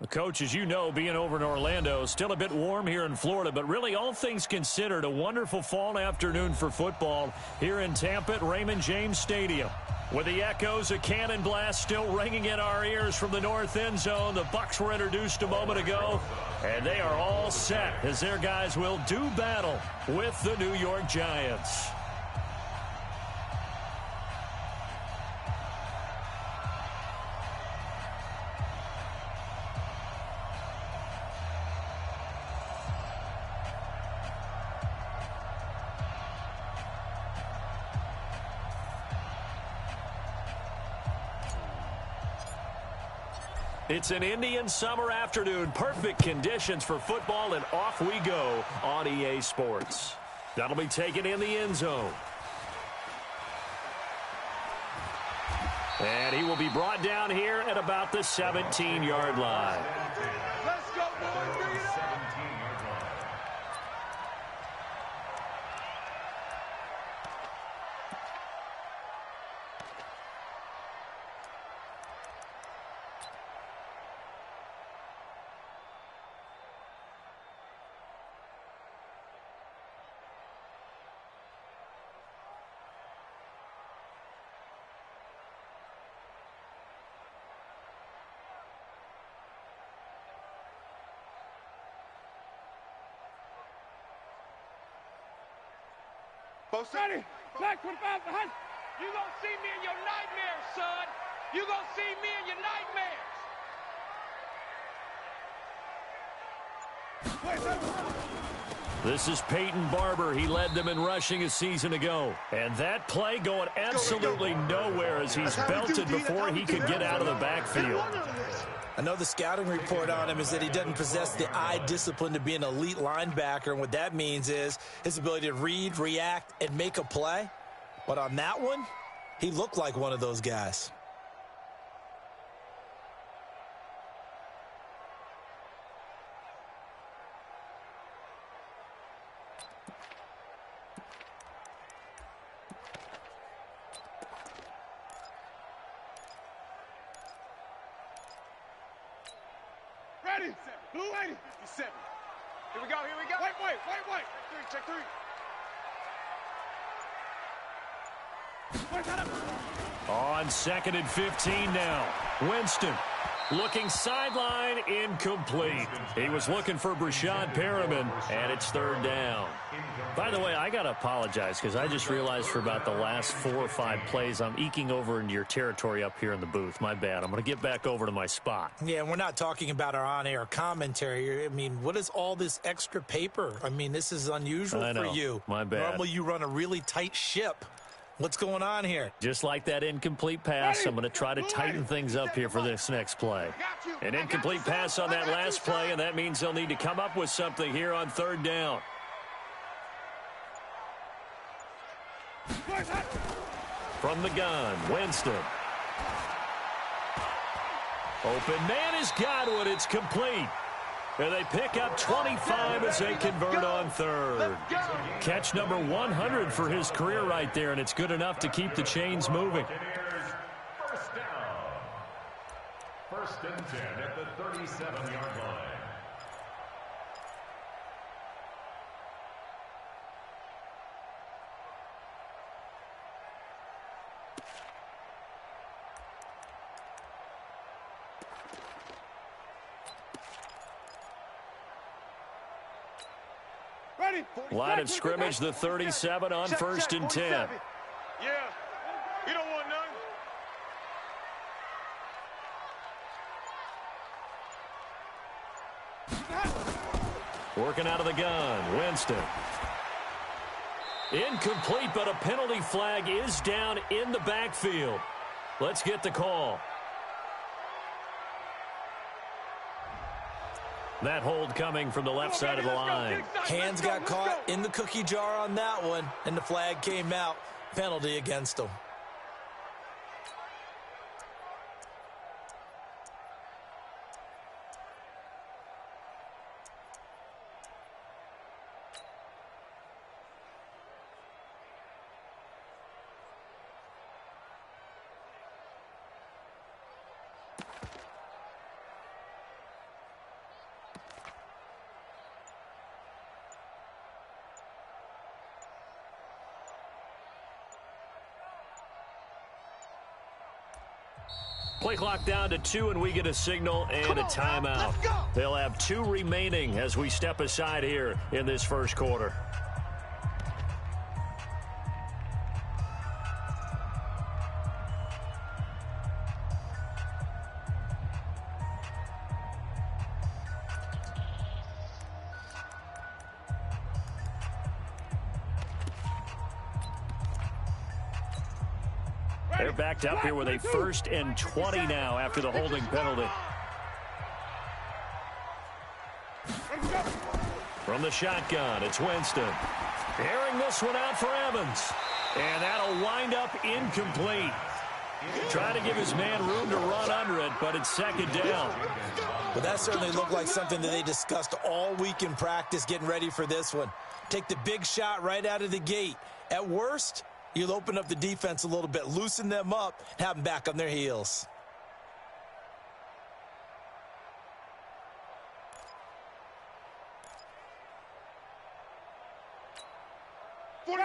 Coach, as you know, being over in Orlando, still a bit warm here in Florida, but really all things considered, a wonderful fall afternoon for football here in Tampa at Raymond James Stadium. With the echoes of cannon blast still ringing in our ears from the north end zone, the Bucs were introduced a moment ago, and they are all set as their guys will do battle with the New York Giants. It's an Indian summer afternoon. Perfect conditions for football, and off we go on EA Sports. That'll be taken in the end zone. And he will be brought down here at about the 17-yard line. Let's go, boys. Bring it up. Both ready. Black 25 behind. You gonna see me in your nightmares, son. You gonna see me in your nightmares. This is Peyton Barber. He led them in rushing a season ago. And that play going absolutely nowhere as he's belted before he could get out of the backfield. I know the scouting report on him is that he doesn't possess the eye discipline to be an elite linebacker, and what that means is his ability to read, react, and make a play. But on that one, he looked like one of those guys. Ready. Blue 80. 57. Here we go. Here we go. Wait. Check three. On 2nd and 15 now. Winston looking sideline, incomplete. He was looking for Brashad Perriman, and it's 3rd down. By the way, I got to apologize because I just realized for about the last 4 or 5 plays, I'm eking over into your territory up here in the booth. My bad. I'm going to get back over to my spot. Yeah, and we're not talking about our on-air commentary. I mean, what is all this extra paper? I mean, this is unusual for you. My bad. Normally you run a really tight ship. What's going on here? Just like that incomplete pass, I'm going to try to tighten things up here for this next play. An incomplete pass on that last play, and that means they'll need to come up with something here on 3rd down. From the gun, Winston. Open man is Godwin. It's complete. And they pick up 25 as they convert on 3rd. Catch number 100 for his career right there, and it's good enough to keep the chains moving. First down. 1st and 10 at the 37-yard line. Line of scrimmage, the 37 on 1st and 10. Yeah, you don't want none. Working out of the gun, Winston. Incomplete, but a penalty flag is down in the backfield. Let's get the call. That hold coming from the left side of the line. Hands got caught in the cookie jar on that one, and the flag came out. Penalty against him. Play clock down to 2, and we get a signal and a timeout. They'll have 2 remaining as we step aside here in this first quarter. They're backed up here with a 1st and 20 now after the holding penalty. From the shotgun, it's Winston. Airing this one out for Evans. And that'll wind up incomplete. Trying to give his man room to run under it, but it's 2nd down. Well, that certainly looked like something that they discussed all week in practice getting ready for this one. Take the big shot right out of the gate. At worst, you'll open up the defense a little bit, loosen them up, have them back on their heels.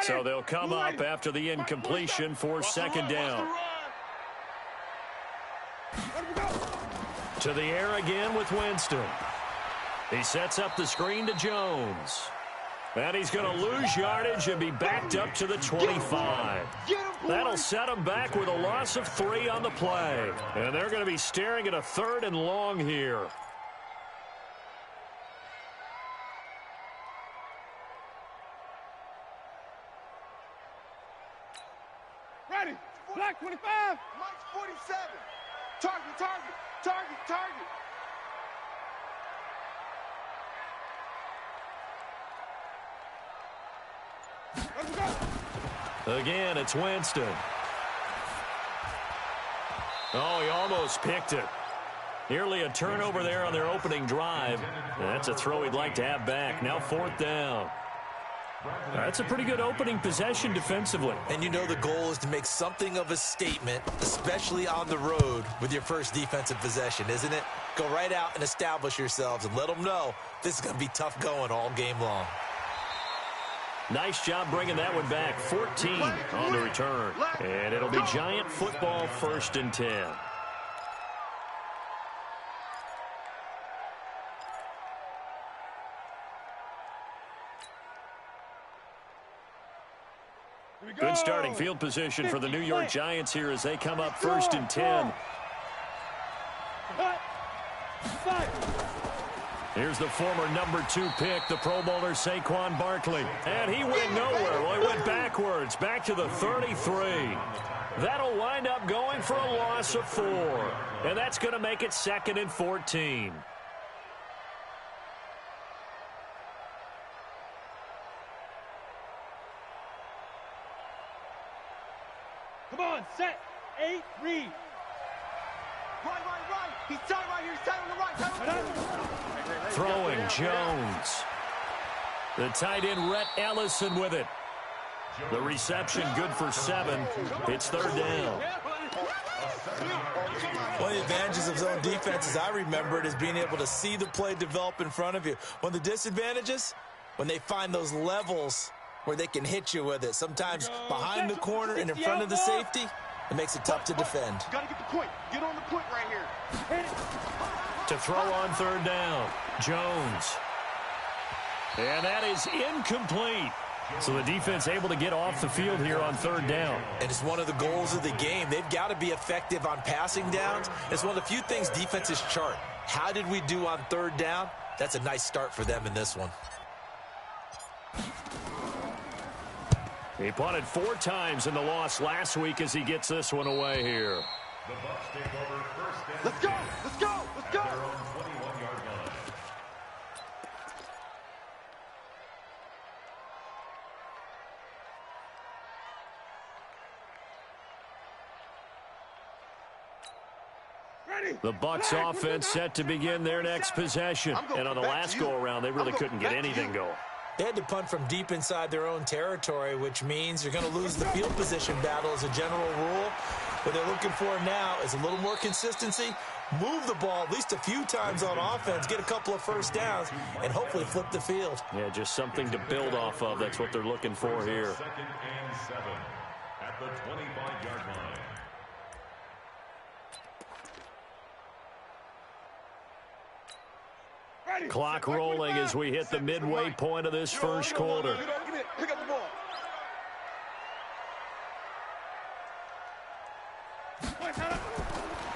So they'll come up after the incompletion for 2nd down. To the air again with Winston. He sets up the screen to Jones. And he's going to lose yardage and be backed up to the 25. That'll set him back with a loss of 3 on the play. And they're going to be staring at a 3rd and long here. Ready. Black 25. Mike's 47. Target, target, target, target. Again, it's Winston. Oh, he almost picked it. Nearly a turnover there on their opening drive. That's a throw he'd like to have back. Now 4th down. That's a pretty good opening possession defensively. And you know the goal is to make something of a statement, especially on the road with your first defensive possession, isn't it? Go right out and establish yourselves and let them know this is going to be tough going all game long. Nice job bringing that one back. 14 on the return. And it'll be Giant football, 1st and 10. Good starting field position for the New York Giants here as they come up 1st and 10. Here's the former number 2 pick, the Pro Bowler Saquon Barkley. And he went nowhere. Well, he went backwards, back to the 33. That'll wind up going for a loss of 4. And that's going to make it 2nd and 14. Come on, set, 8, read. Right. He's tight right here. He's tight on the right. Throwing Jones. The tight end, Rhett Ellison, with it. The reception good for 7. It's 3rd down. One of the advantages of zone defense, as I remember it, is being able to see the play develop in front of you. One of the disadvantages, when they find those levels where they can hit you with it. Sometimes behind the corner and in front of the safety, it makes it tough to defend. You gotta get the point. Get on the point right here. To throw on 3rd down, Jones. And that is incomplete. So the defense able to get off the field here on 3rd down. And it's one of the goals of the game. They've got to be effective on passing downs. It's one of the few things defenses chart. How did we do on 3rd down? That's a nice start for them in this one. He punted 4 times in the loss last week as he gets this one away here. The Bucs take over 1st and Let's go. Let's go. Let's go. at their own 21-yard line. The Bucs offense set to begin their next possession. And on the last go-around, they really couldn't get anything going. They had to punt from deep inside their own territory, which means you're going to lose the field position battle as a general rule. What they're looking for now is a little more consistency, move the ball at least a few times on offense, get a couple of 1st downs, and hopefully flip the field. Yeah, just something to build off of. That's what they're looking for here. 2nd and 7 at the 25-yard line. Clock rolling as we hit the midway point of this first quarter. Pick up the ball.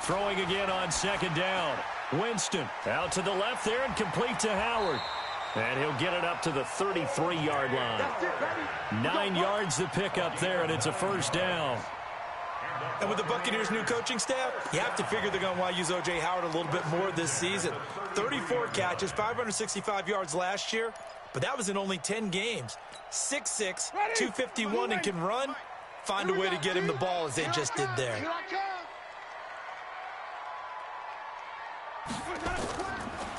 Throwing again on second down. Winston out to the left there and complete to Howard. And he'll get it up to the 33-yard line. 9 yards to pick up there, and it's a first down. And with the Buccaneers' new coaching staff, you have to figure they're going to want to use O.J. Howard a little bit more this season. 34 catches, 565 yards last year, but that was in only 10 games. 6'6", 251, and can run. Find a way to get him the ball as they just did there.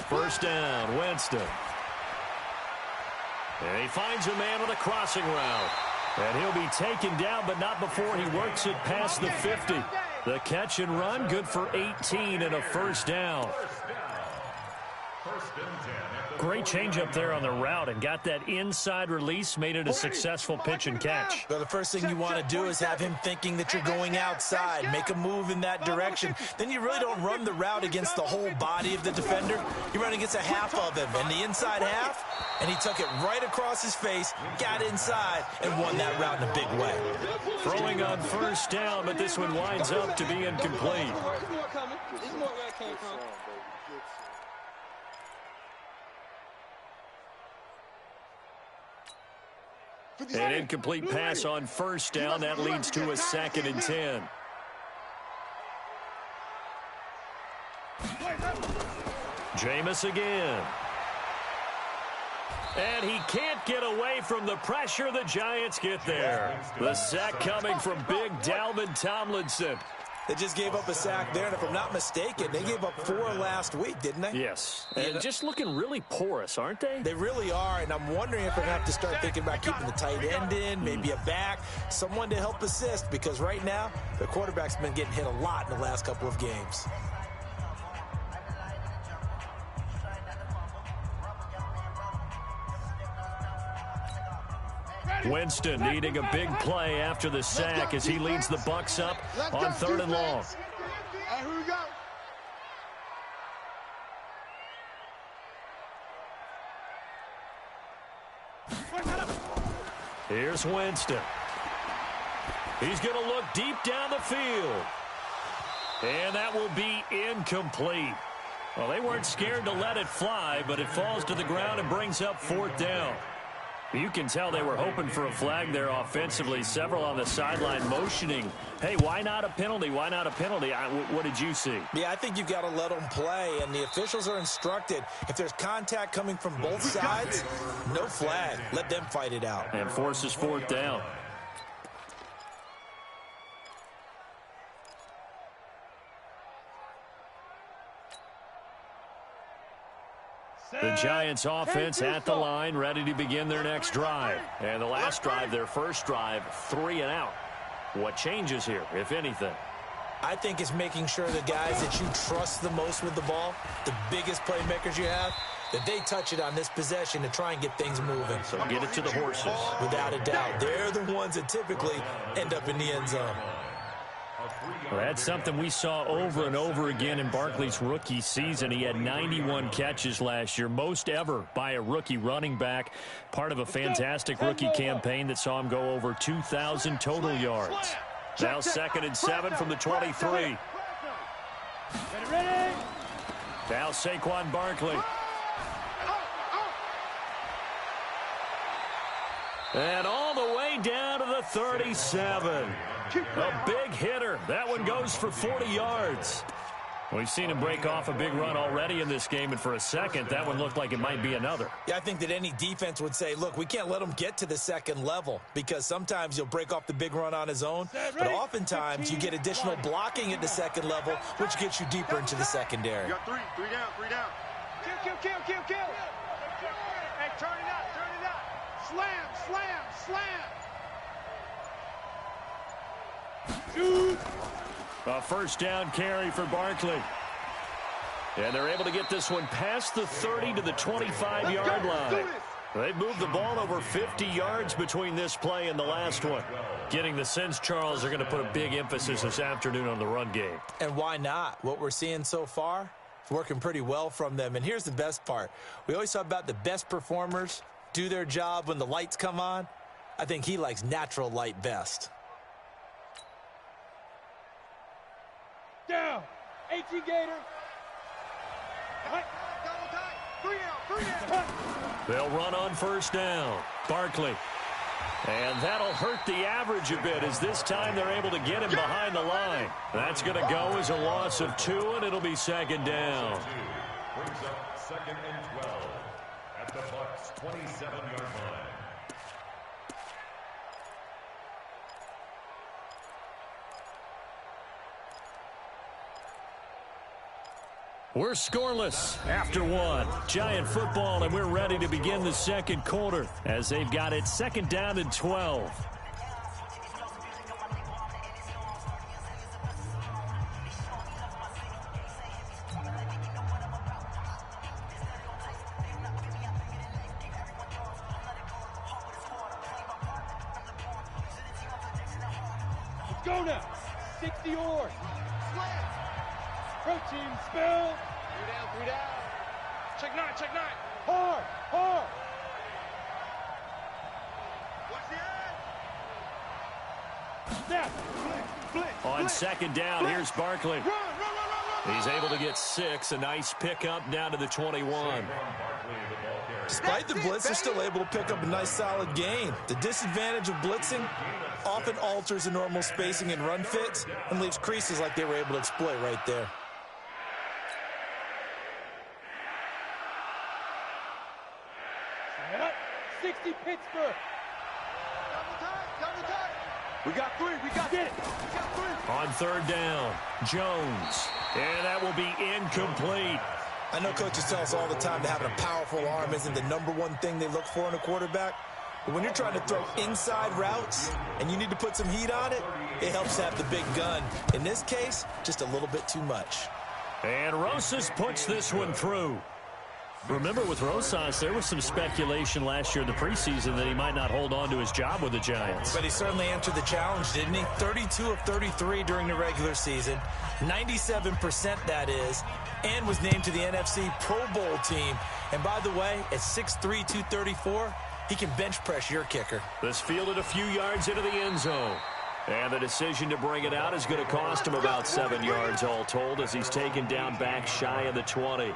First down, Winston. And he finds a man on a crossing route. And he'll be taken down, but not before he works it past the 50. The catch and run, good for 18 and a first down. Great change up there on the route and got that inside release, made it a successful pitch and catch. Well, the first thing you want to do is have him thinking that you're going outside, make a move in that direction. Then you really don't run the route against the whole body of the defender. You run against a half of him, and the inside half, and he took it right across his face, got inside, and won that route in a big way. Throwing on first down, but this one winds up to be incomplete. An incomplete pass on first down. That leads to a 2nd and 10. Jameis again. And he can't get away from the pressure. The Giants get there. The sack coming from big Dalvin Tomlinson. They just gave up a sack there, and if I'm not mistaken, they gave up 4 last week, didn't they? Yes, and just looking really porous, aren't they? They really are, and I'm wondering if they're going to have to start thinking about keeping the tight end in, maybe a back, someone to help assist, because right now, the quarterback's been getting hit a lot in the last couple of games. Winston needing a big play after the sack as he leads the Bucs up on 3rd and long. Here we go. Here's Winston. He's going to look deep down the field. And that will be incomplete. Well, they weren't scared to let it fly, but it falls to the ground and brings up 4th down. You can tell they were hoping for a flag there offensively. Several on the sideline motioning, hey, why not a penalty? Why not a penalty? What did you see? Yeah, I think you've got to let them play, and the officials are instructed. If there's contact coming from both sides, no flag. Let them fight it out. And forces 4th down. The Giants offense at the line, ready to begin their next drive. And the last drive, their first drive, 3 and out. What changes here, if anything? I think it's making sure the guys that you trust the most with the ball, the biggest playmakers you have, that they touch it on this possession to try and get things moving. So get it to the horses. Without a doubt. They're the ones that typically end up in the end zone. Well, that's something we saw over and over again in Barkley's rookie season. He had 91 catches last year, most ever by a rookie running back, part of a fantastic rookie campaign that saw him go over 2,000 total yards. Now 2nd and 7 from the 23. Now Saquon Barkley. And all the way down to the 37. A big hitter. That one goes for 40 yards. We've seen him break off a big run already in this game, and for a second, that one looked like it might be another. Yeah, I think that any defense would say, look, we can't let him get to the second level, because sometimes he'll break off the big run on his own, but oftentimes you get additional blocking at the second level, which gets you deeper into the secondary. You got three down. Kill. Hey, turn it up. Slam. A first down carry for Barkley. And they're able to get this one past the 30 to the 25-yard line. They've moved the ball over 50 yards between this play and the last one. Getting the sense, Charles, are going to put a big emphasis this afternoon on the run game. And why not? What we're seeing so far, working pretty well from them. And here's the best part. We always talk about the best performers do their job when the lights come on. I think he likes natural light best. Down. 18 Gator. They'll run on first down. Barkley. And that'll hurt the average a bit as this time they're able to get him behind the line. That's going to go as a loss of 2, and it'll be second down. Brings up 2nd and 12 at the Bucs' 27-yard line. We're scoreless after 1. Giant football, and we're ready to begin the second quarter as they've got it 2nd down and 12. Let's go now. 60 yours. Protein spill. 3 down. Check 9. Hard. Watch the Snap. On 2nd down, here's Barkley. He's able to get 6. A nice pickup down to the 21. Despite the blitz, they're still able to pick up a nice solid gain. The disadvantage of blitzing often alters the normal spacing and run fits and leaves creases like they were able to exploit right there. Set up. 60 Pittsburgh. Double time. We got 3. We got Get it. We got 3. On 3rd down, Jones. And that will be incomplete. I know coaches tell us all the time that having a powerful arm isn't the #1 thing they look for in a quarterback. But when you're trying to throw inside routes and you need to put some heat on it, it helps to have the big gun. In this case, just a little bit too much. And Rosas puts this one through. Remember, with Rosas, there was some speculation last year in the preseason that he might not hold on to his job with the Giants. But he certainly answered the challenge, didn't he? 32 of 33 during the regular season, 97% that is, and was named to the NFC Pro Bowl team. And by the way, at 6'3", 234, he can bench press your kicker. This fielded a few yards into the end zone. And the decision to bring it out is going to cost him about 7 yards all told as he's taken down back shy of the 20.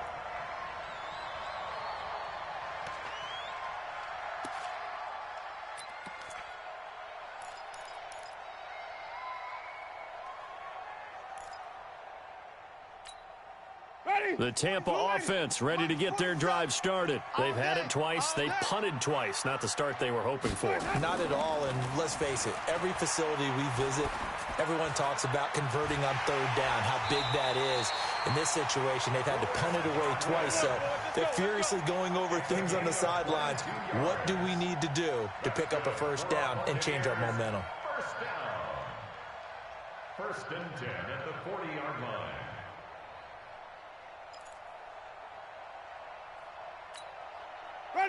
The Tampa offense ready to get their drive started. They've had it twice. They punted twice. Not the start they were hoping for. Not at all, and let's face it, every facility we visit, everyone talks about converting on 3rd down, how big that is. In this situation, they've had to punt it away twice, so they're furiously going over things on the sidelines. What do we need to do to pick up a 1st down and change our momentum? 1st and 10 at the 40-yard line.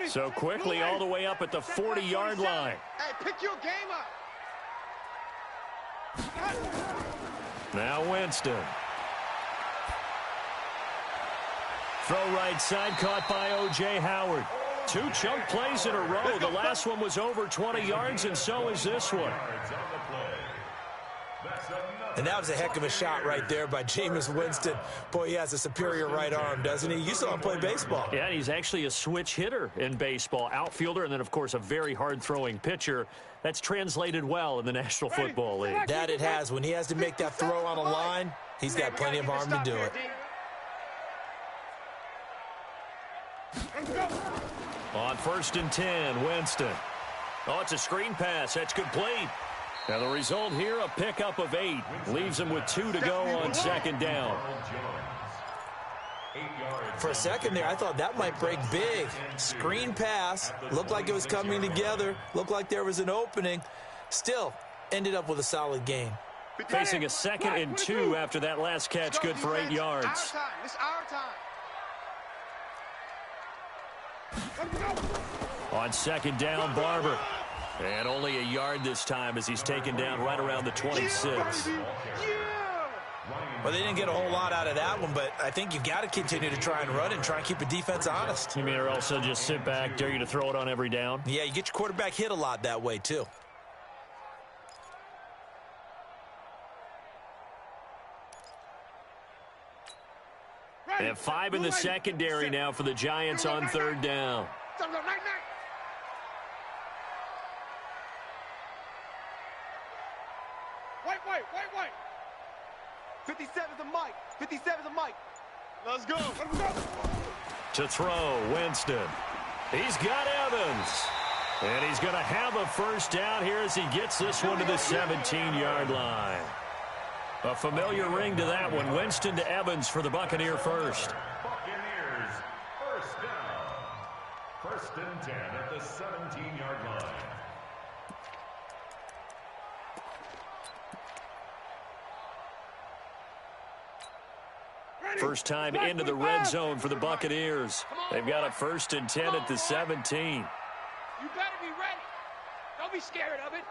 So quickly all the way up at the 40-yard line. Hey, pick your game up. Now Winston. Throw right side, caught by O.J. Howard. 2 chunk plays in a row. The last one was over 20 yards, and so is this one. And that was a heck of a shot right there by Jameis Winston. Boy, he has a superior right arm, doesn't he? You saw him play baseball. Yeah, he's actually a switch hitter in baseball. Outfielder, and then, of course, a very hard-throwing pitcher. That's translated well in the National Football League. That it has. When he has to make that throw on a line, he's got plenty of arm to do it. On 1st and 10, Winston. Oh, it's a screen pass. That's complete. Now the result here, a pickup of 8. Leaves him with 2 to go on 2nd down. For a second there, I thought that might break big. Screen pass. Looked like it was coming together. Looked like there was an opening. Still, ended up with a solid gain. Facing a 2nd and 2 after that last catch, good for 8 yards. Our time. It's our time. On 2nd down, Barber. And only a yard this time as he's taken down right around the 26. Yeah! Well, they didn't get a whole lot out of that one, but I think you've got to continue to try and run and try and keep the defense honest. You mean or also just sit back, dare you to throw it on every down? Yeah, you get your quarterback hit a lot that way, too. They have 5 in the secondary now for the Giants on 3rd down. Wait. 57's a Mike. 57's a Mike. Let's go. To throw, Winston. He's got Evans. And he's going to have a first down here as he gets this one to the 17-yard line. A familiar ring to that one. Winston to Evans for the Buccaneer first. Buccaneers, first down. 1st and 10 at the 17-yard line. First time into the red zone for the Buccaneers. They've got a 1st and 10 at the 17. You better be ready. Don't be scared of it.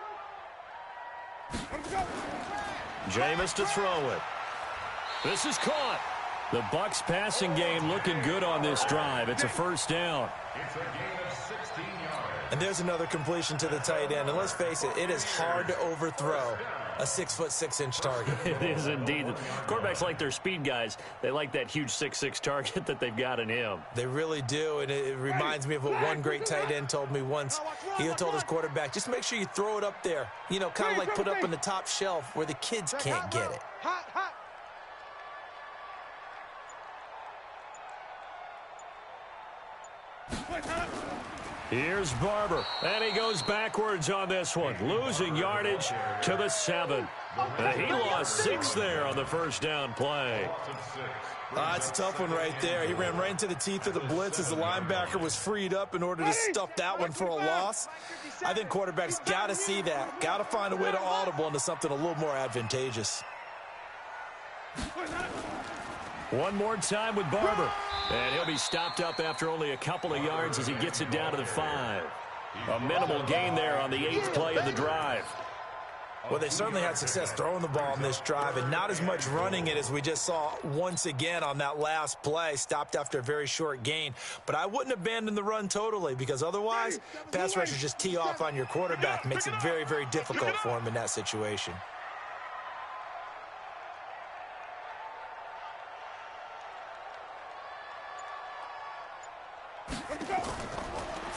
Jameis to throw it. This is caught. The Bucs passing game looking good on this drive. It's a first down. It's a gain of 16 yards. And there's another completion to the tight end. And let's face it, it is hard to overthrow a 6'6" target. It is indeed. Quarterbacks like their speed guys. They like that huge 6'6" target that they've got in him. They really do, and it reminds me of what one great tight end told me once. He told his quarterback, just make sure you throw it up there. You know, kind of like put up on the top shelf where the kids can't get it. Hot. Here's Barber, and he goes backwards on this one, losing yardage to the 7. He lost 6 there on the first down play. It's a tough one right there. He ran right into the teeth of the blitz as the linebacker was freed up in order to stuff that one for a loss. I think quarterbacks got to see that, got to find a way to audible into something a little more advantageous. One more time with Barber. And he'll be stopped up after only a couple of yards as he gets it down to the 5. A minimal gain there on the 8th play of the drive. Well, they certainly had success throwing the ball on this drive and not as much running it as we just saw once again on that last play, stopped after a very short gain. But I wouldn't abandon the run totally because otherwise, pass rushers just tee off on your quarterback. Makes it very, very difficult for him in that situation.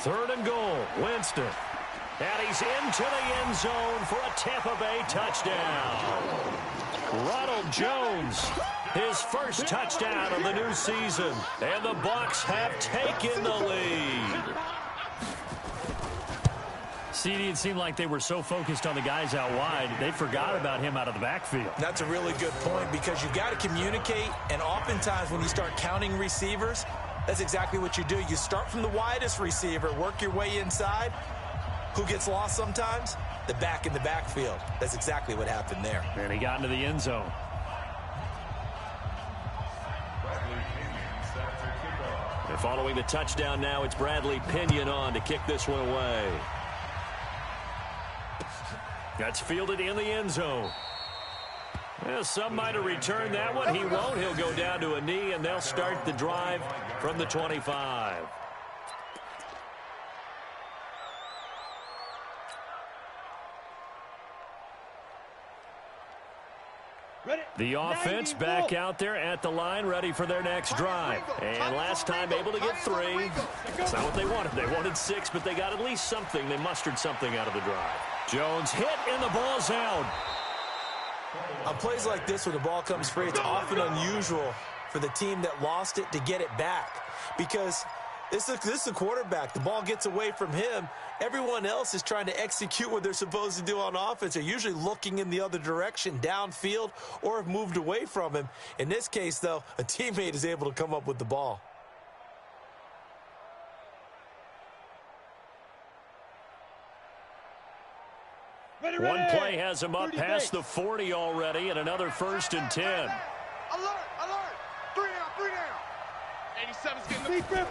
Third and goal, Winston. And he's into the end zone for a Tampa Bay touchdown. Ronald Jones, his first touchdown of the new season. And the Bucs have taken the lead. CD, it seemed like they were so focused on the guys out wide, they forgot about him out of the backfield. That's a really good point because you've got to communicate, and oftentimes when you start counting receivers, that's exactly what you do. You start from the widest receiver, work your way inside. Who gets lost sometimes? The back in the backfield. That's exactly what happened there. And he got into the end zone. And following the touchdown now, it's Bradley Pinion on to kick this one away. That's fielded in the end zone. Well, some might have returned that one. He won't. He'll go down to a knee, and they'll start the drive from the 25. The offense back out there at the line, ready for their next drive. And last time able to get 3. It's not what they wanted. They wanted 6, but they got at least something. They mustered something out of the drive. Jones hit, and the ball's out. On plays like this where the ball comes free, it's often unusual for the team that lost it to get it back because this is a quarterback. The ball gets away from him. Everyone else is trying to execute what they're supposed to do on offense. They're usually looking in the other direction, downfield, or have moved away from him. In this case, though, a teammate is able to come up with the ball. One play has him up past the 40 already, and another 1st and 10. Alert! 3 down! 87's getting the big grip.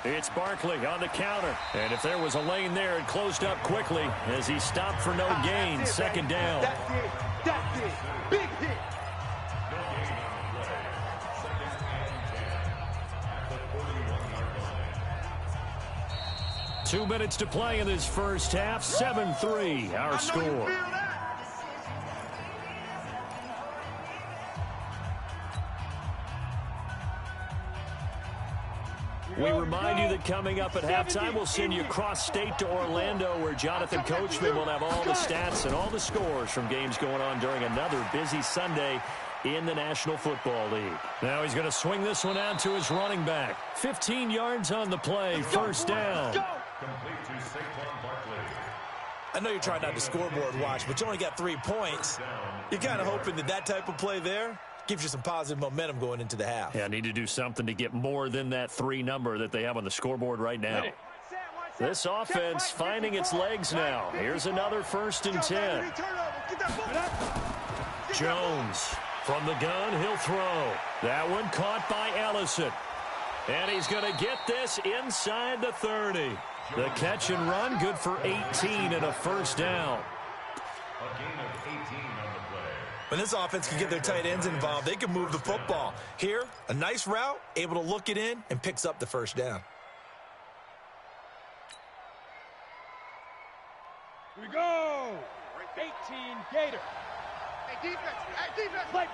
It's Barkley on the counter. And if there was a lane there, it closed up quickly as he stopped for no gain. 2nd down. That's it. Big hit. 2 minutes to play in this first half. 7-3, our score. We remind you that coming up at halftime, we'll send you cross-state to Orlando, where Jonathan Coachman will have all the stats and all the scores from games going on during another busy Sunday in the National Football League. Now he's going to swing this one out to his running back. 15 yards on the play, first down. Complete to Saquon Barkley. I know you're trying not to scoreboard watch, but you only got 3 points. You're kind of hoping that that type of play there gives you some positive momentum going into the half. Yeah, need to do something to get more than that 3 number that they have on the scoreboard right now. This offense finding its legs now. Here's another 1st and 10. Jones from the gun, he'll throw. That one caught by Ellison. And he's going to get this inside the 30. The catch and run, good for 18 and a first down. A gain of 18 on the play. When this offense can get their tight ends involved, they can move the football. Here, a nice route, able to look it in, and picks up the first down. Here we go. 18 Gator. Hey, defense. Like,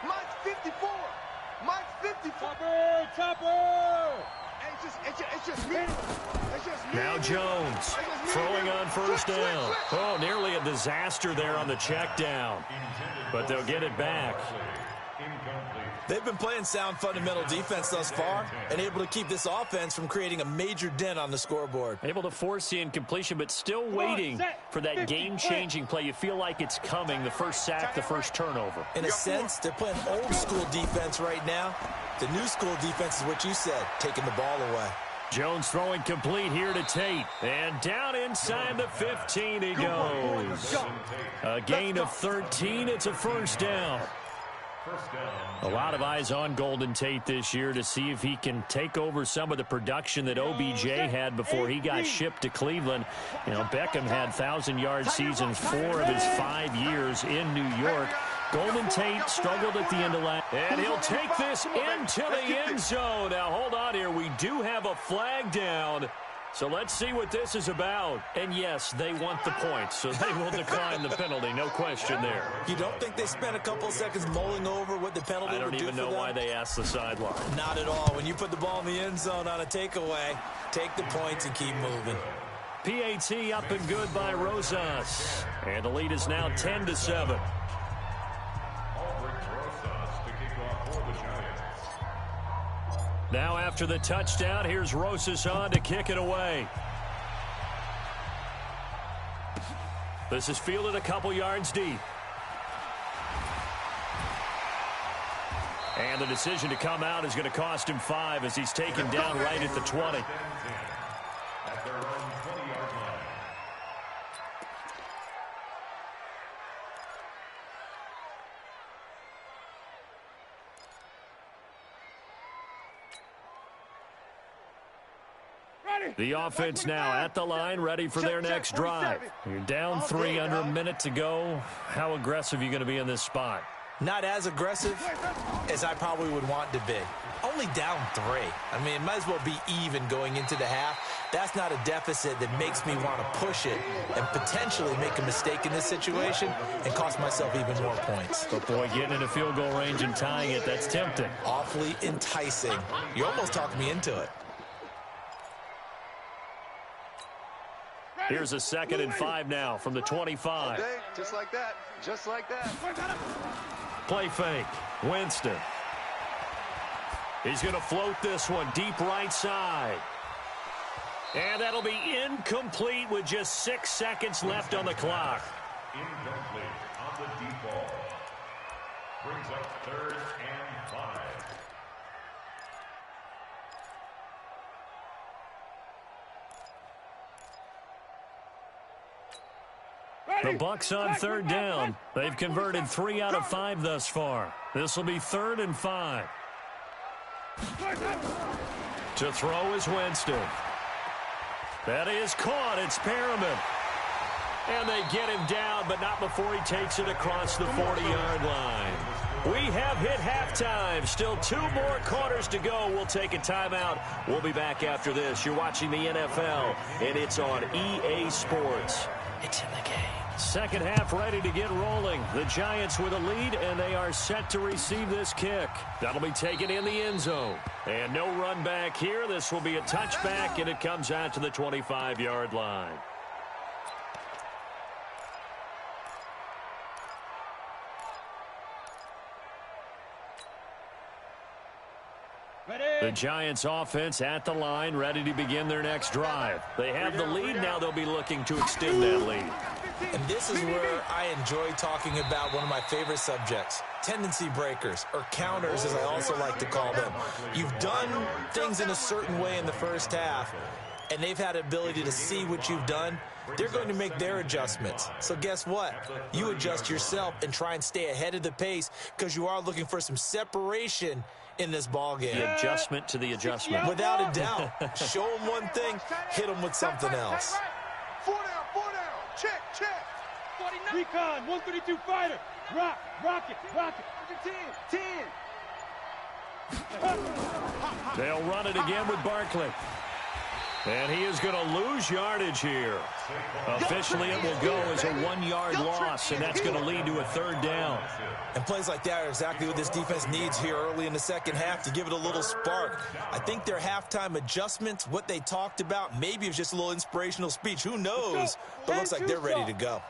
mine's 54. Mine's 54. Chopper. It's just me. It's just me. Now Jones throwing on first down. Oh, nearly a disaster there on the check down. But they'll get it back. They've been playing sound fundamental defense thus far and able to keep this offense from creating a major dent on the scoreboard. Able to force the incompletion, but still waiting for that game-changing play. You feel like it's coming, the first sack, the first turnover. In a sense, they're playing old school defense right now. The new school defense is what you said, taking the ball away. Jones throwing complete here to Tate. And down inside the 15 he goes. A gain of 13. It's a first down. A lot of eyes on Golden Tate this year to see if he can take over some of the production that OBJ had before he got shipped to Cleveland. You know, Beckham had 1,000-yard seasons 4 of his 5 years in New York. Golden Tate struggled at the end of last. And he'll take this into the end zone. Now, hold on here. We do have a flag down. So let's see what this is about. And yes, they want the points, so they will decline the penalty. No question there. You don't think they spent a couple seconds mulling over what the penalty would do for them? I don't even know why they asked the sideline. Not at all. When you put the ball in the end zone on a takeaway, take the points and keep moving. PAT up and good by Rosas. And the lead is now 10-7. Now after the touchdown, here's Rosas on to kick it away. This is fielded a couple yards deep. And the decision to come out is going to cost him 5 as he's taken down right at the 20. At their own 20-yard line. The offense now at the line, ready for their next drive. You're down 3 under a minute to go. How aggressive are you going to be in this spot? Not as aggressive as I probably would want to be. Only down 3. I mean, it might as well be even going into the half. That's not a deficit that makes me want to push it and potentially make a mistake in this situation and cost myself even more points. But boy, getting into field goal range and tying it, that's tempting. Awfully enticing. You're almost talking me into it. Here's a 2nd and 5 now from the 25. Okay, just like that. Just like that. Play fake. Winston. He's going to float this one deep right side. And that'll be incomplete with just 6 seconds left on the clock. Incomplete on the deep ball. Brings up 3rd and 5. The Bucs on 3rd down. They've converted 3 out of 5 thus far. This will be 3rd and 5. To throw is Winston. That is caught. It's Perriman. And they get him down, but not before he takes it across the 40-yard line. We have hit halftime. Still 2 more quarters to go. We'll take a timeout. We'll be back after this. You're watching the NFL, and it's on EA Sports. It's in the game. Second half ready to get rolling. The Giants with a lead, and they are set to receive this kick. That'll be taken in the end zone. And no run back here. This will be a touchback, and it comes out to the 25-yard line. The Giants offense at the line, ready to begin their next drive. They have the lead. Now they'll be looking to extend that lead. And this is where I enjoy talking about one of my favorite subjects, tendency breakers, or counters, as I also like to call them. You've done things in a certain way in the first half, and they've had the ability to see what you've done. They're going to make their adjustments. So guess what? You adjust yourself and try and stay ahead of the pace because you are looking for some separation in this ball game. The adjustment to the adjustment. Without a doubt. Show them one thing, hit them with something else. 4 down, check. 49. Recon, 132 fighter. Rock it. 10. They'll run it again with Barkley. And he is going to lose yardage here. Officially, it will go as a 1-yard loss, and that's going to lead to a 3rd down. And plays like that are exactly what this defense needs here early in the second half to give it a little spark. I think their halftime adjustments, what they talked about, maybe it was just a little inspirational speech. Who knows? But looks like they're ready to go.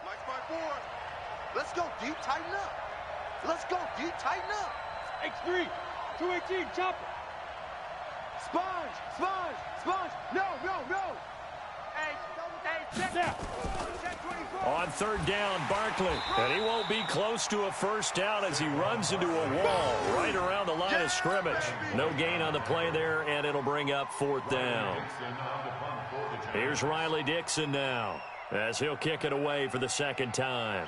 Let's go, deep, tighten up. X3, 218, chopper. Sponge. No. Hey, check. Check 24. On 3rd down, Barkley. And he won't be close to a 1st down as he runs into a wall right around the line of scrimmage. No gain on the play there, and it'll bring up 4th down. Here's Riley Dixon now as he'll kick it away for the 2nd time.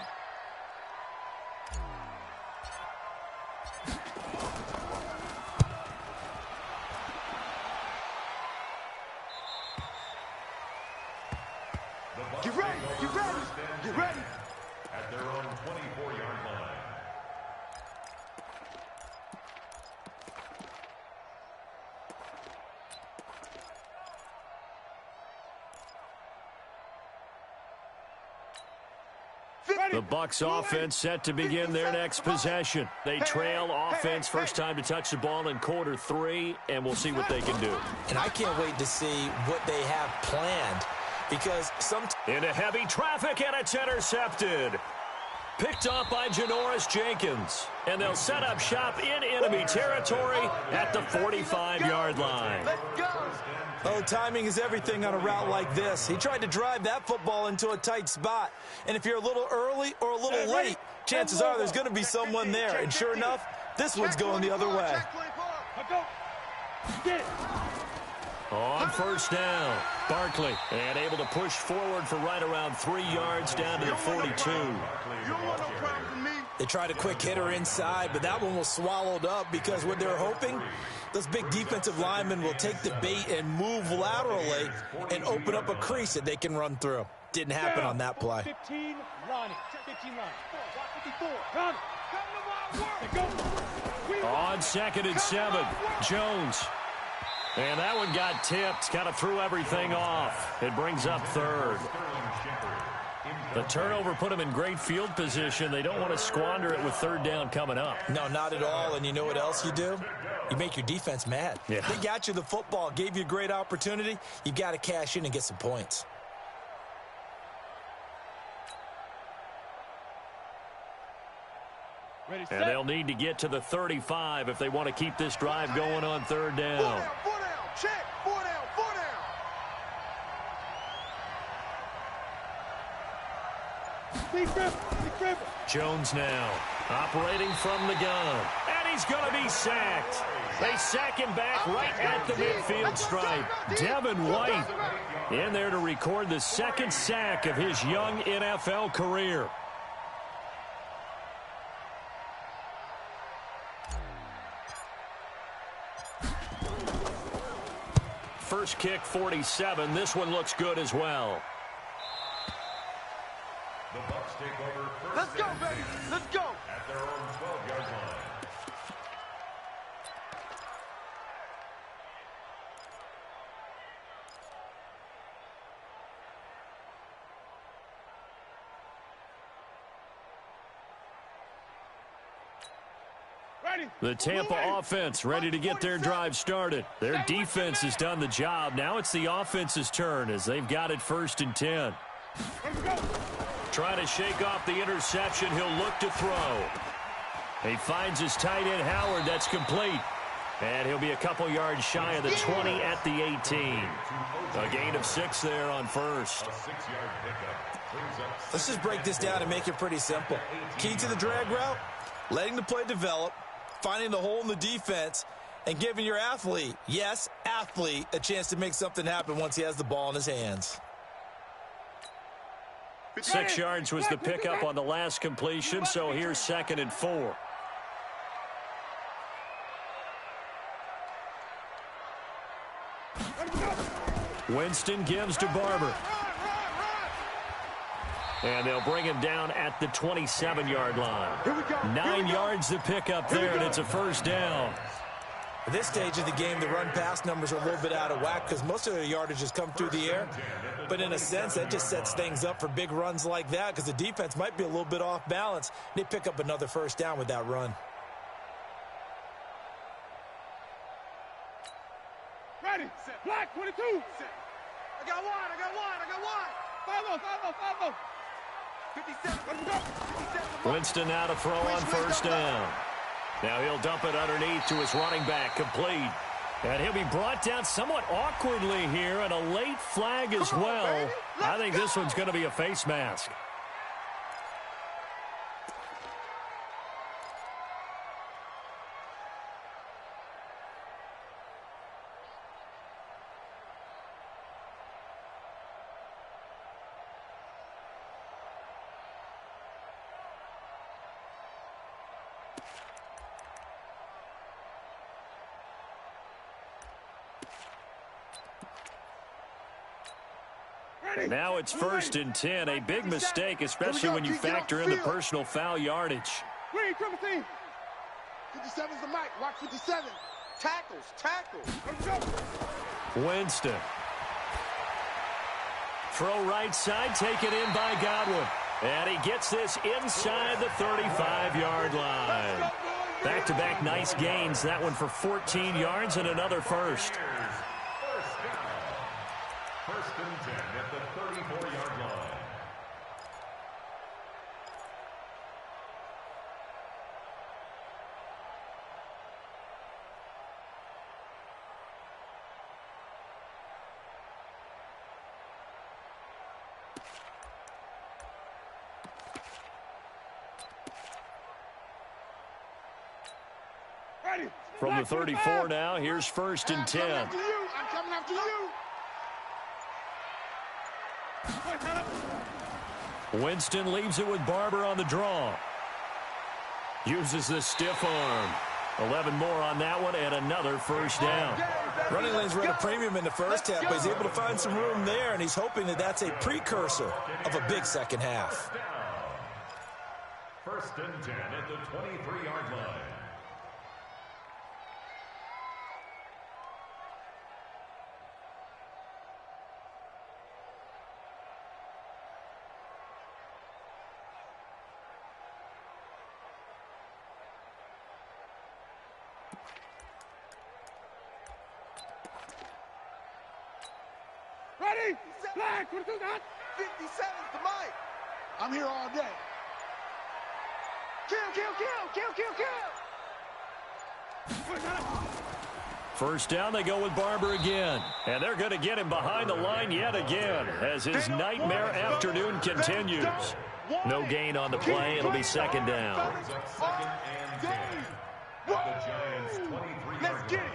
Get ready. At their own 24-yard line. The Bucs offense set to begin their next possession. They trail offense first time to touch the ball in quarter 3, and we'll see what they can do. And I can't wait to see what they have planned because into heavy traffic, and it's intercepted. Picked off by Janoris Jenkins. And they'll set up shop in enemy territory at the 45-yard line. Oh, timing is everything on a route like this. He tried to drive that football into a tight spot. And if you're a little early or a little late, chances are there's going to be someone there. And sure enough, this one's going the other way. Get it. On 1st down, Barkley, and able to push forward for right around 3 yards down to the 42. They tried a quick hitter inside, but that one was swallowed up because what they're hoping, those big defensive linemen will take the bait and move laterally and open up a crease that they can run through. Didn't happen on that play. 15 line. 15 line. 54. On 2nd and 7, Jones. And that one got tipped, kind of threw everything off. It brings up 3rd. The turnover put them in great field position. They don't want to squander it with 3rd down coming up. No, not at all. And you know what else you do? You make your defense mad. Yeah. They got you the football, gave you a great opportunity. You've got to cash in and get some points. Ready, And they'll need to get to the 35 if they want to keep this drive going on 3rd down. 4 down, check. 4 down. Big grip. Jones now operating from the gun. And he's going to be sacked. They sack him back right at the midfield stripe. Devin White in there to record the 2nd sack of his young NFL career. First kick, 47. This one looks good as well. The Bucs take over first Let's go, and baby. 10 Let's go. at their own 12-yard line. The Tampa offense ready to get their drive started. Their defense has done the job. Now it's the offense's turn as they've got it 1st and 10. Trying to shake off the interception. He'll look to throw. He finds his tight end Howard. That's complete. And he'll be a couple yards shy of the 20 at the 18. A gain of 6 there on first. A 6-yard pickup brings up. Let's just break this down and make it pretty simple. Key to the drag route, letting the play develop, finding the hole in the defense, and giving your athlete, yes, athlete, a chance to make something happen once he has the ball in his hands. 6 yards was the pickup on the last completion, so here's 2nd and 4. Winston gives to Barber. And they'll bring him down at the 27-yard line. 9 yards to pick up there, and it's a 1st down. At this stage of the game, the run-pass numbers are a little bit out of whack because most of their yardage has come through the air. But in a sense, that just sets things up for big runs like that because the defense might be a little bit off balance. They pick up another 1st down with that run. Ready, black 22. I got one. 5-0. 57. Winston now to throw on 1st down. Now he'll dump it underneath to his running back, complete. And he'll be brought down somewhat awkwardly here, and a late flag as well. I think this one's going to be a face mask. Now it's 1st and 10, a big mistake, especially when you factor in the personal foul yardage. Green, triple team. 57's the mic. Watch 57. Tackles. Winston. Throw right side, taken in by Godwin. And he gets this inside the 35-yard line. Back-to-back nice gains. That one for 14 yards and another 1st. 1st and 10 at the 34-yard line. Ready. From the 34 now, here's 1st and 10. I'm coming after you. Winston leaves it with Barber on the draw. Uses the stiff arm. 11 more on that one and another 1st down. Running lanes run a premium in the first half, but he's able to find some room there, and he's hoping that that's a precursor of a big second half. 1st and 10 at the 23-yard line. Ready, black 22. 57's the mic. I'm here all day. Kill. 1st down, they go with Barber again. And they're going to get him behind the line yet again as his nightmare afternoon continues. No gain on the play. It'll be 2nd down. Brings up 2nd and 10 at the Giants' 23-yard Let's get line.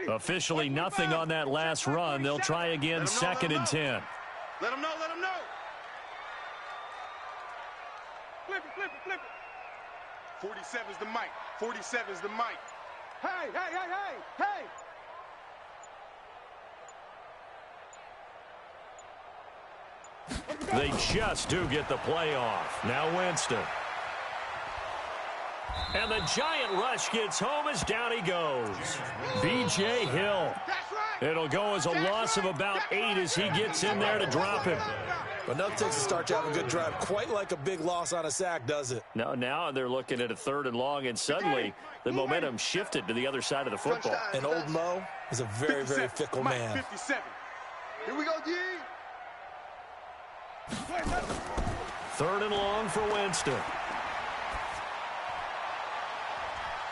it. Officially nothing on that last run. They'll try again 2nd and 10. Let him know. Flip it. 47's the mic. 47's the mic. Hey. They just do get the play off. Now Winston. And the giant rush gets home as down he goes. B.J. Hill. It'll go as a loss of about 8 as he gets in there to drop him. But nothing takes a start to have a good drive quite like a big loss on a sack, does it? No, now they're looking at a 3rd and long, and suddenly the momentum shifted to the other side of the football. And old Mo is a very, very fickle man. 57. Here we go, D. 3rd and long for Winston.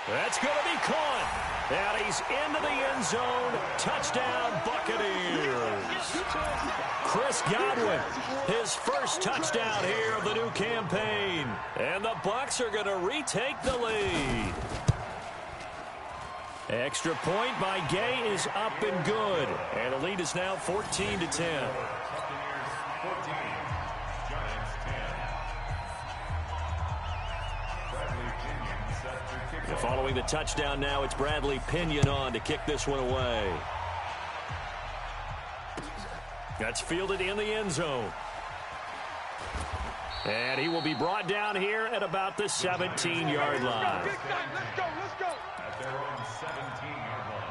That's going to be caught. And he's into the end zone. Touchdown, Buccaneers. Chris Godwin, his first touchdown here of the new campaign. And the Bucs are going to retake the lead. Extra point by Gay is up and good. And the lead is now 14-10. Buccaneers 14, Giants 10. Following the touchdown now, it's Bradley Pinion on to kick this one away. That's fielded in the end zone. And he will be brought down here at about the 17-yard line. Let's go. At their own 17-yard line.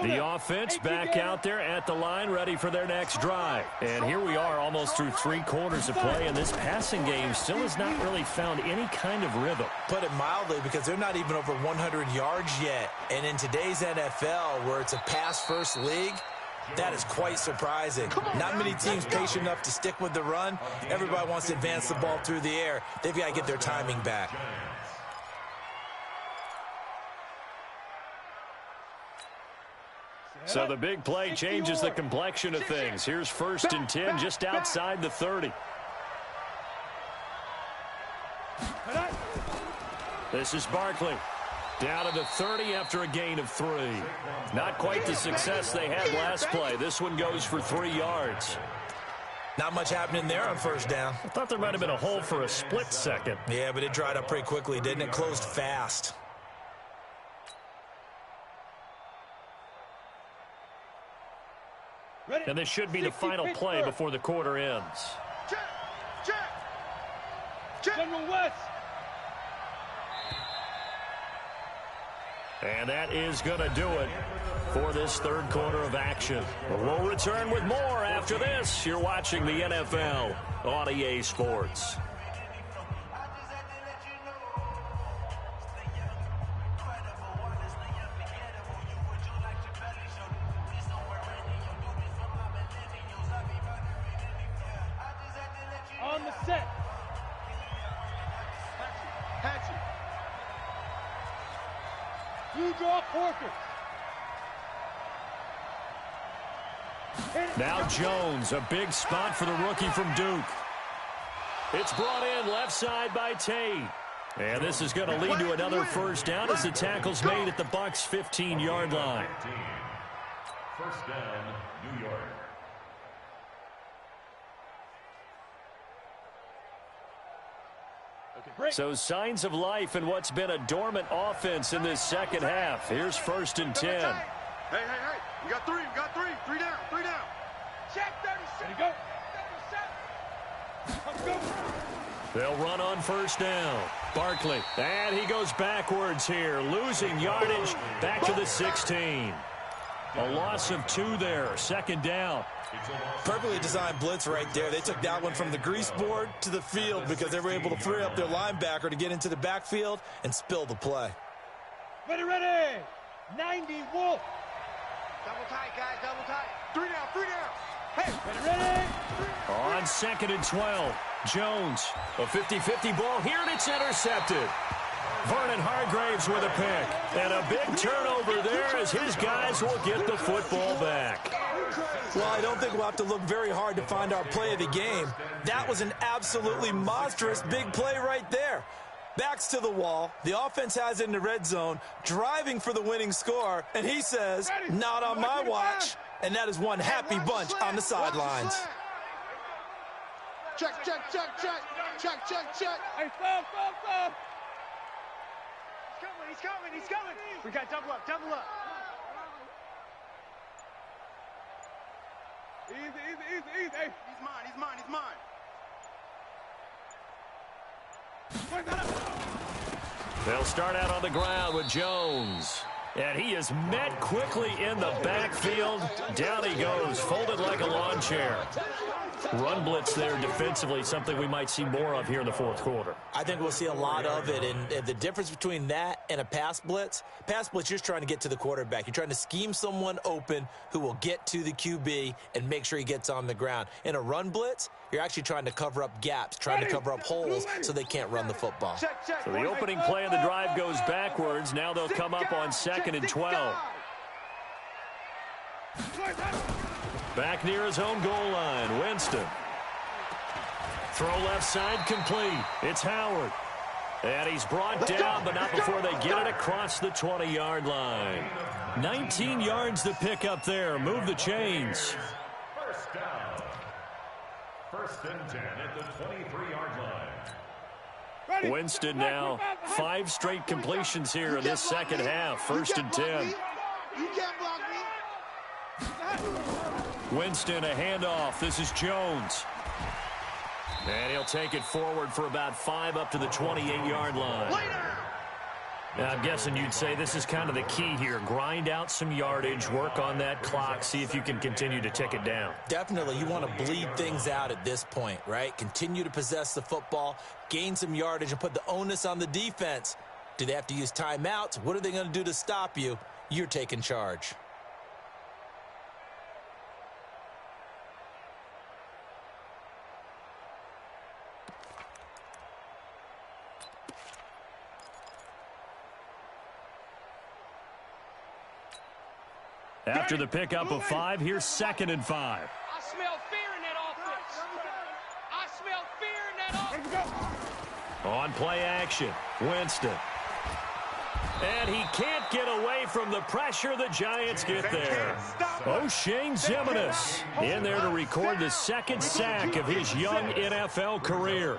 The offense back out there at the line, ready for their next drive. And here we are almost through 3 quarters of play, and this passing game still has not really found any kind of rhythm. Put it mildly, because they're not even over 100 yards yet. And in today's NFL, where it's a pass-first league, that is quite surprising. Not many teams patient enough to stick with the run. Everybody wants to advance the ball through the air. They've got to get their timing back. So the big play changes the complexion of things. Here's 1st and 10 just outside the 30. This is Barkley. Down to the 30 after a gain of 3. Not quite the success they had last play. This one goes for 3 yards. Not much happening there on 1st down. I thought there might have been a hole for a split second. Yeah, but it dried up pretty quickly, didn't it? Closed fast. And this should be the final play before the quarter ends. General West. And that is going to do it for this 3rd quarter of action. We'll return with more after this. You're watching the NFL on EA Sports. On the set. Hatchet. You draw Porker. Now Jones, a big spot for the rookie from Duke. It's brought in left side by Tate. And this is going to lead to another 1st down as the tackle's made at the Bucs' 15-yard line. 1st down, New York. So signs of life in what's been a dormant offense in this 2nd half. Here's 1st and 10. Hey. We got 3. 3 down. Check 37. Go. 37. Let's go. They'll run on 1st down. Barkley. And he goes backwards here, losing yardage back to the 16. A loss of 2 there. 2nd down. Perfectly designed blitz right there. They took that one from the grease board to the field because they were able to free up their linebacker to get into the backfield and spill the play. Ready. 90 Wolf. Double tight, guys. Double tight. 3 down. Hey, ready. On 2nd and 12, Jones, a 50-50 ball here, and it's intercepted. Vernon Hargraves with a pick, and a big turnover there as his guys will get the football back. Well, I don't think we'll have to look very hard to find our play of the game. That was an absolutely monstrous big play right there. Backs to the wall. The offense has it in the red zone, driving for the winning score, and he says, not on my watch. And that is one happy bunch on the sidelines. Check. Hey, foul. He's coming. We got double up. Easy. Hey, he's mine. They'll start out on the ground with Jones. And he is met quickly in the backfield. Down he goes, folded like a lawn chair. Run blitz there defensively, something we might see more of here in the fourth quarter. I think we'll see a lot of it, and the difference between that and a pass blitz, you're just trying to get to the quarterback. You're trying to scheme someone open who will get to the QB and make sure he gets on the ground. In a run blitz, you're actually trying to cover up gaps, trying to cover up holes so they can't run the football. So the opening play of the drive goes backwards. Now they'll come up on 2nd and 12. Back near his own goal line, Winston. Throw left side complete. It's Howard. And he's brought down, but not before they get it across the 20-yard line. 19 yards to pick up there. Move the chains. First down. 1st and 10 at the 23-yard line. Winston now 5 straight completions here in this second half. 1st and 10. You can't block me. Winston, a handoff. This is Jones. And he'll take it forward for about 5 up to the 28-yard line. Now, I'm guessing you'd say this is kind of the key here. Grind out some yardage, work on that clock, see if you can continue to tick it down. Definitely. You want to bleed things out at this point, right? Continue to possess the football, gain some yardage, and put the onus on the defense. Do they have to use timeouts? What are they going to do to stop you? You're taking charge. After the pickup of 5, here's 2nd and 5. I smell fear in that offense. On play action, Winston. And he can't get away from the pressure. The Giants get there. O'Shane Ximines in there to record the 2nd sack of his young NFL career.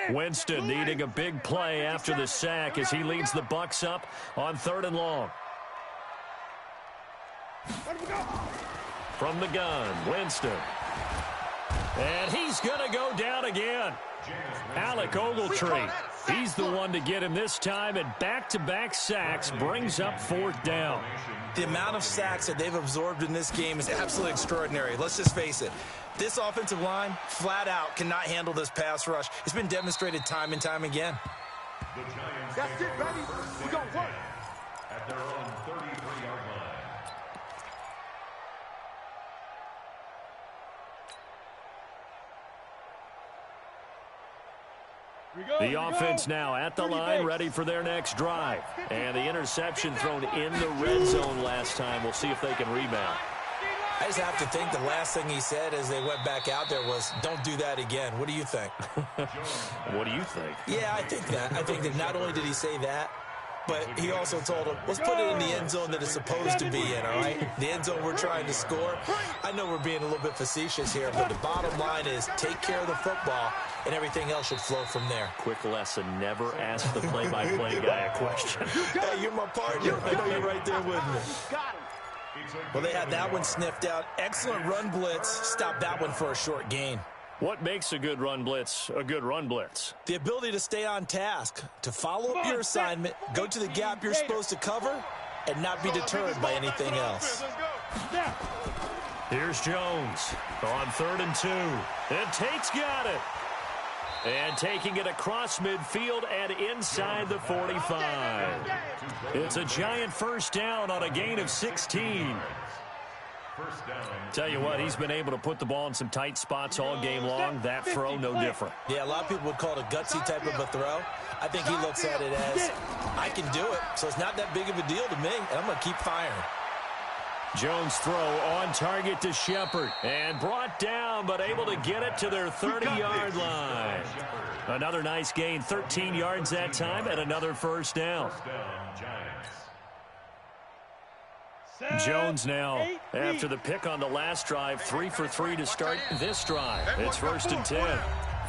Winston needing a big play after the sack as he leads the Bucs up on 3rd and long. From the gun, Winston. And he's going to go down again. Alec Ogletree, he's the one to get him this time, and back-to-back sacks brings up 4th down. The amount of sacks that they've absorbed in this game is absolutely extraordinary. Let's just face it. This offensive line, flat out, cannot handle this pass rush. It's been demonstrated time and time again. That's it, baby. We're going to work. At their own 33-yard line. The offense now at the line, ready for their next drive. And the interception thrown in the red zone last time. We'll see if they can rebound. I just have to think the last thing he said as they went back out there was, don't do that again. What do you think? What do you think? Yeah, I think that. I think that not only did he say that, but he also told him, let's put it in the end zone that it's supposed to be in, all right? The end zone we're trying to score. I know we're being a little bit facetious here, but the bottom line is take care of the football, and everything else should flow from there. Quick lesson, never ask the play-by-play guy a question. Hey, you're my partner. I know you're right there with me. Well, they had that one sniffed out. Excellent run blitz. Stop that one for a short gain. What makes a good run blitz a good run blitz? The ability to stay on task, to follow up your assignment, go to the gap you're supposed to cover, and not be deterred by anything else. Here's Jones on 3rd and 2. And Tate's got it. And taking it across midfield and inside the 45. It's a giant 1st down on a gain of 16. Tell you what, he's been able to put the ball in some tight spots all game long. That throw, no different. Yeah, a lot of people would call it a gutsy type of a throw. I think he looks at it as, I can do it, so it's not that big of a deal to me, and I'm going to keep firing. Jones throw on target to Shepard. And brought down, but able to get it to their 30-yard line. Another nice gain, 13 yards that time, and another 1st down. Jones now, after the pick on the last drive, 3 for 3 to start this drive. It's 1st and 10.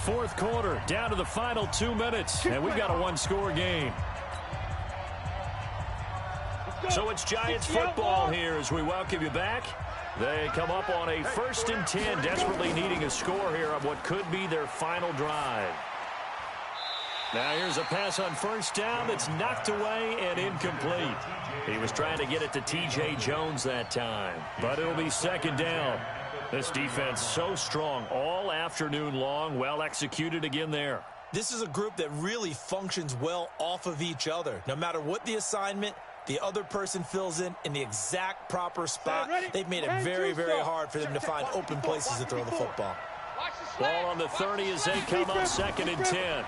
Fourth quarter, down to the final 2 minutes, and we've got a one-score game. So it's Giants football here as we welcome you back. They come up on a 1st and 10, desperately needing a score here on what could be their final drive. Now here's a pass on first down that's knocked away and incomplete. He was trying to get it to T.J. Jones that time, but it'll be second down. This defense so strong all afternoon long, well executed again there. This is a group that really functions well off of each other. No matter what the assignment, the other person fills in the exact proper spot. They've made it very, very hard for them to find open places to throw the football. Ball on the 30 as they come up 2nd and 10.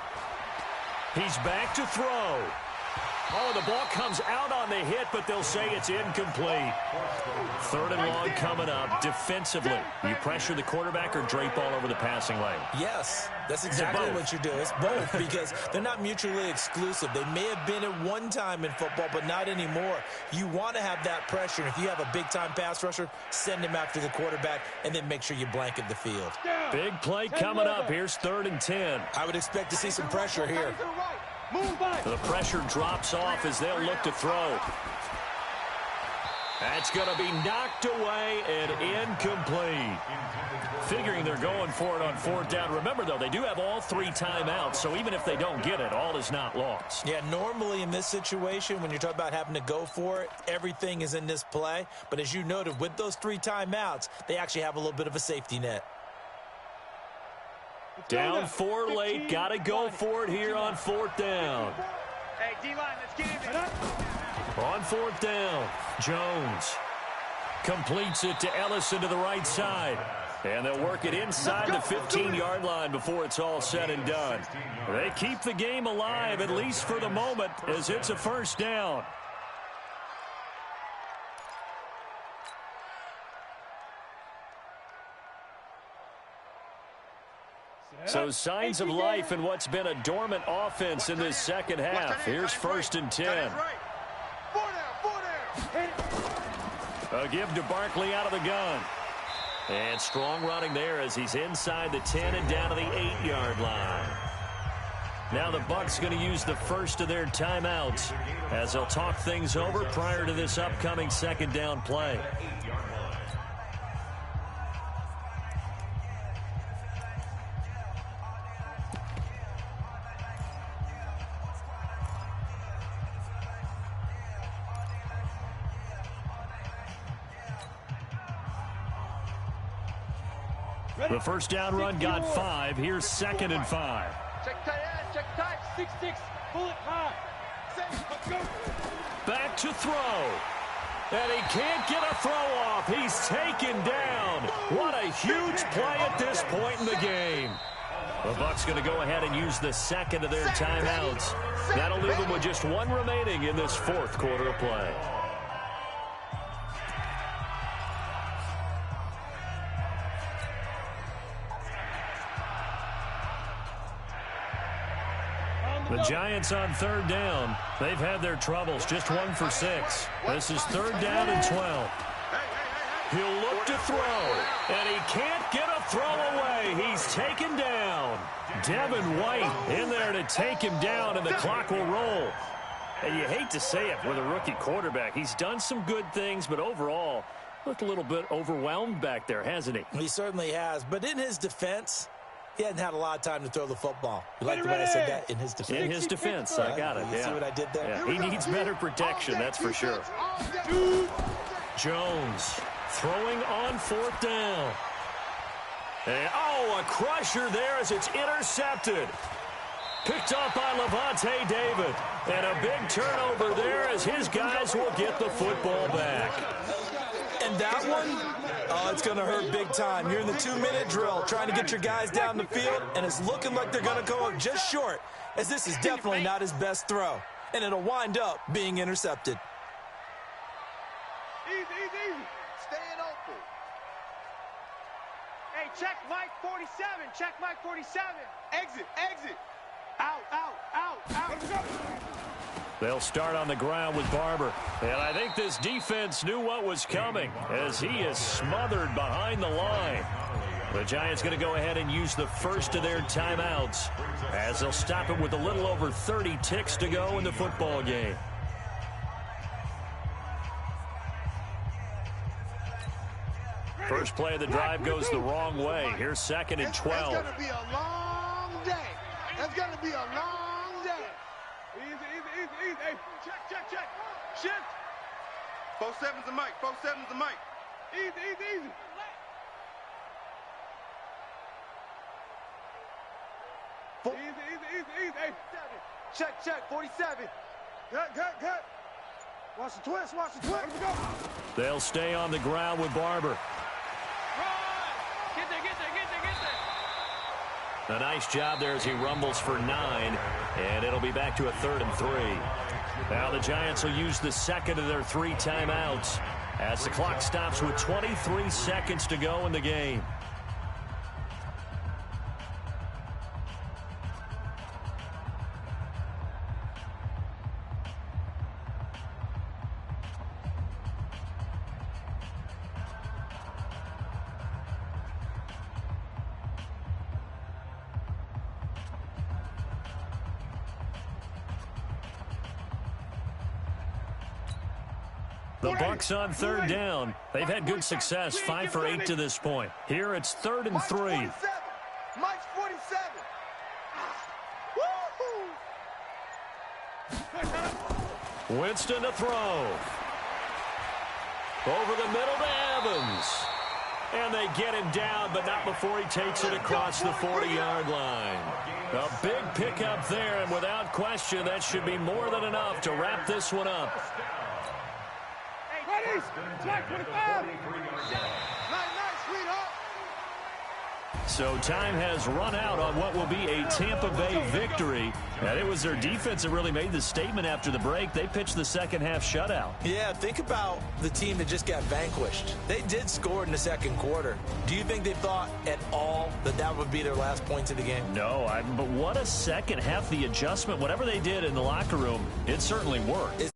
He's back to throw. Oh, the ball comes out on the hit, but they'll say it's incomplete. 3rd and long coming up. Defensively, you pressure the quarterback or drape all over the passing lane? Yes, that's exactly what you do. It's both because they're not mutually exclusive. They may have been at one time in football, but not anymore. You want to have that pressure. And if you have a big-time pass rusher, send him after the quarterback and then make sure you blanket the field. Big play coming up. Here's 3rd and 10. I would expect to see some pressure here. The pressure drops off as they'll look to throw. That's going to be knocked away and incomplete. Figuring they're going for it on 4th down. Remember, though, they do have all 3 timeouts, so even if they don't get it, all is not lost. Yeah, normally in this situation, when you're talking about having to go for it, everything is in this play. But as you noted, with those 3 timeouts, they actually have a little bit of a safety net. Down 4 late. Got to go for it here on 4th down. Hey, D-line, let's get him. On 4th down, Jones completes it to Ellison to the right side. And they'll work it inside the 15-yard line before it's all said and done. They keep the game alive, at least for the moment, as it's a 1st down. So signs of life in what's been a dormant offense in this second half. Here's 1st and 10. A give to Barkley out of the gun. And strong running there as he's inside the 10 and down to the 8-yard line. Now the Bucs going to use the first of their timeouts as they'll talk things over prior to this upcoming 2nd down play. The 1st down run got 5. Here's 2nd and 5. Check tight end, check tight. 6-6, pull it high. Back to throw. And he can't get a throw off. He's taken down. What a huge play at this point in the game. The Bucs going to go ahead and use the 2nd of their timeouts. That'll leave them with just 1 remaining in this 4th quarter of play. The Giants on 3rd down. They've had their troubles, just 1 for 6. This is 3rd down and 12. He'll look to throw, and he can't get a throw away. He's taken down. Devin White in there to take him down, and the clock will roll. And you hate to say it with a rookie quarterback. He's done some good things, but overall, looked a little bit overwhelmed back there, hasn't he? He certainly has. But in his defense, he hadn't had a lot of time to throw the football. You like the way I said that? In his defense. In his defense, I got it. You see what I did there? Yeah. He needs better protection, that's for sure. Jones throwing on 4th down. And, a crusher there as it's intercepted. Picked up by Levante David. And a big turnover there as his guys will get the football back. And that one, it's going to hurt big time. You're in the 2-minute drill trying to get your guys down the field, and it's looking like they're going to go up just short, as this is definitely not his best throw. And it'll wind up being intercepted. Easy. Staying open. Hey, check Mike 47. Check Mike 47. Exit. Out. They'll start on the ground with Barber. And I think this defense knew what was coming as he is smothered behind the line. The Giants going to go ahead and use the first of their timeouts as they'll stop it with a little over 30 ticks to go in the football game. First play of the drive goes the wrong way. Here's 2nd and 12. It's going to be a long day. It's going to be a long day. Easy. Hey, check. Shift. 4-7's the mic. 4-7's the mic. Easy. Easy. Hey. Check. 47. Cut. Watch the twist. Let's go. They'll stay on the ground with Barber. Get there. A nice job there as he rumbles for 9, and it'll be back to a 3rd and 3. Now the Giants will use the 2nd of their 3 timeouts as the clock stops with 23 seconds to go in the game. The Bucs on 3rd down. They've had good success, 5 for 8 to this point. Here it's 3rd and 3. Mike's 47. Woo-hoo. Winston to throw. Over the middle to Evans. And they get him down, but not before he takes it across the 40-yard line. A big pickup there, and without question, that should be more than enough to wrap this one up. Jack 25. So time has run out on what will be a Tampa Bay victory. And it was their defense that really made the statement after the break. They pitched the second half shutout. Yeah, think about the team that just got vanquished. They did score in the 2nd quarter. Do you think they thought at all that that would be their last points of the game? No, but what a second half. The adjustment, whatever they did in the locker room, it certainly worked. It